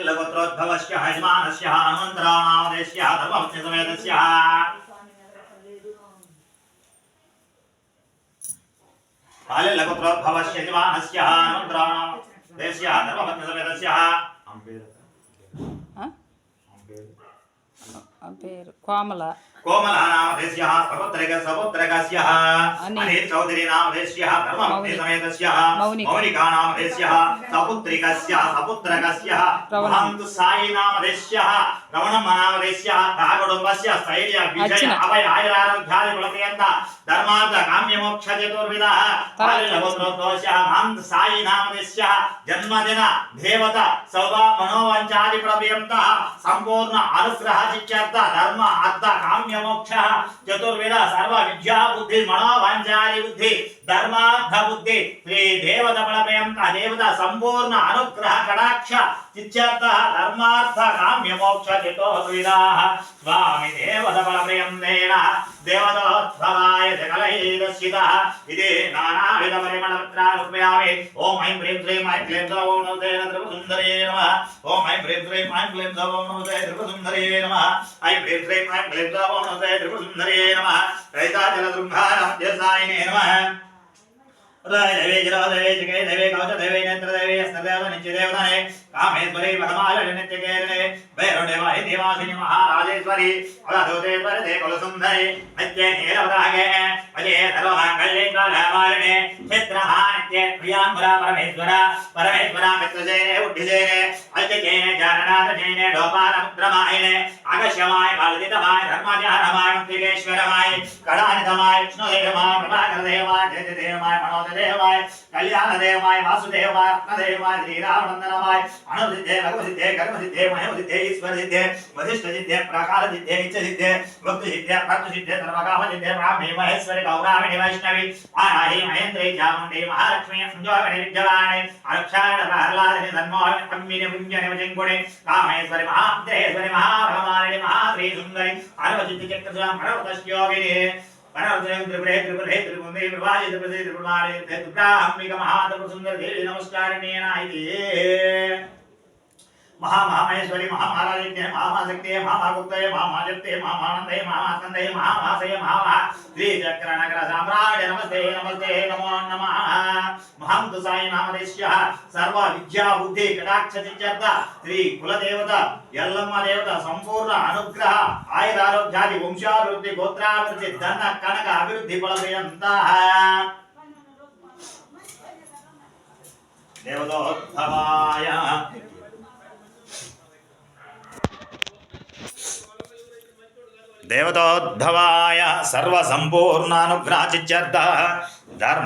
बाल्यगोत्रोद्भवस्य यजमानस्य हनुमन्तराणामदेस्य धर्मपत्नीसमेतस्य बाल्यगोत्रोद्भवस्य यजमानस्य हनुमन्तराणामदेस्य धर्मपत्नीसमेतस्य పేరు కోమల कोमलनामधेस्यः सपुत्रकस्य अनिल चौधरी नामधेस्यः धर्मपत्नीसमेतस्य मौनिकानामधेस्यः सपुत्रकस्य महंत साई नामधेस्यः रमणमनामधेस्यः ताकुटुम्बस्य स्थैर्य विजय अभय आयुरारोग्यादि फलपर्यन्त धर्मार्थ काम्य मोक्ष चतुर्विधः बाल्यगोत्रोद्भवस्य महंत साई नामधेस्यः जन्मदिन देवता सौभा मनोवांचादि फलपर्यन्त संपूर्ण अनुग्रह चित्त धर्म अर्थ काम्य मोक्ष चतुर्विध सर्व विद्या बुद्धि मनोवांचादि बुद्धि धर्मार्थ बुद्धि श्री देवता फलपर्यन्त देवता संपूर्ण अनुग्रह कटाक्ष चित्त धर्मार्थ काम्य मोक्ष चतुर्विधाः स्वामी देवता फलपर्यन्तेन देवतोद्भवाय सकलैरस्यितः इति नानाविध परिमलपत्रानुपयामि ओम ऐं ह्रीं श्रीं ऐं क्लीं सौः ॐ नमो त्रिपुरसुन्दरे नमः ओम ऐं ह्रीं श्रीं ऐं क्लीं सौः ॐ नमो त्रिपुरसुन्दरे नमः ऐं ह्रीं श्रीं ऐं क्लीं सौः ॐ नमो त्रिपुरसुन्दरे नमः रहिताचलदृङ्घारमध्यस्थायिने नमः देवे जरादेवे जगे देवे कवच देवे नेत्र देवे स्तदेव नित्यदेवताने कामेश्वरी वरमालिनी नित्यकेरणे भैरवदेवाहि देवासिनी महाराजेश्वरी अवधूतेश्वरी देकुलसुन्दरी नित्ये नीलवरागे अजय सर्वमाङ्गल्ये कालमालिनी चित्रहानित्ये प्रियांबरा परमेश्वरा मित्रजयने उड्ढिजयने अल्जयने जाननाथजयने डोपालमुद्रमायिने आगश्यमाय कालदितमाय धर्माचारमाय मुक्तिकेश्वरमाय कलानिधमाय विष्णुदेवमाय प्रभाकरदेवाय जयदेवमाय मनोदेवाय कल्याणदेवाय वासुदेवाय रत्नदेवाय श्रीरामनन्दनमाय अणुसिद्धे लघुसिद्धे कर्मसिद्धे महेमसिद्धे ईश्वरसिद्धे वसिष्ठसिद्धे प्राकारसिद्धे इच्छसिद्धे भक्तिसिद्धे भक्तसिद्धे सर्वकामसिद्धे ब्राह्मी महेश्वरी गौरामिणी वैष्णवी आनाहि महेन्द्री चामुण्डी महालक्ष्मी संजोगिनी विद्यवाणी अक्षायण प्रहलादिनी सन्मोहिनी पद्मिनी पुञ्जनी वचिङ्कुणी कामेश्वरी महादेश्वरी महाभगवानिनी महाश्री सुन्दरी अनवसिद्धि चक्रसुरा मनोतस्योगिनी महामहेश्वरी महामहाराजिन्ये महामाशक्तिये महामागुप्तये महामाजप्ते महामानन्दये महामास्कन्दये महामासये महामहा श्रीचक्रनगर साम्राज्य नमस्ते नमस्ते नमो नमः महंत साई नामधेस्यः सर्व विद्या बुद्धि कटाक्ष चित्त श्री कुलदेवता यल्लम्म देवता संपूर्ण अनुग्रह आयुरारोग्यादि वंशाभिवृद्धि गोत्राभिवृद्धि धन कनक अभिवृद्धि फलपर्यन्तः देवतोद्भवाय देवतोद्भवाय सर्वसंपूर्ण अनुग्रह चित्त धर्म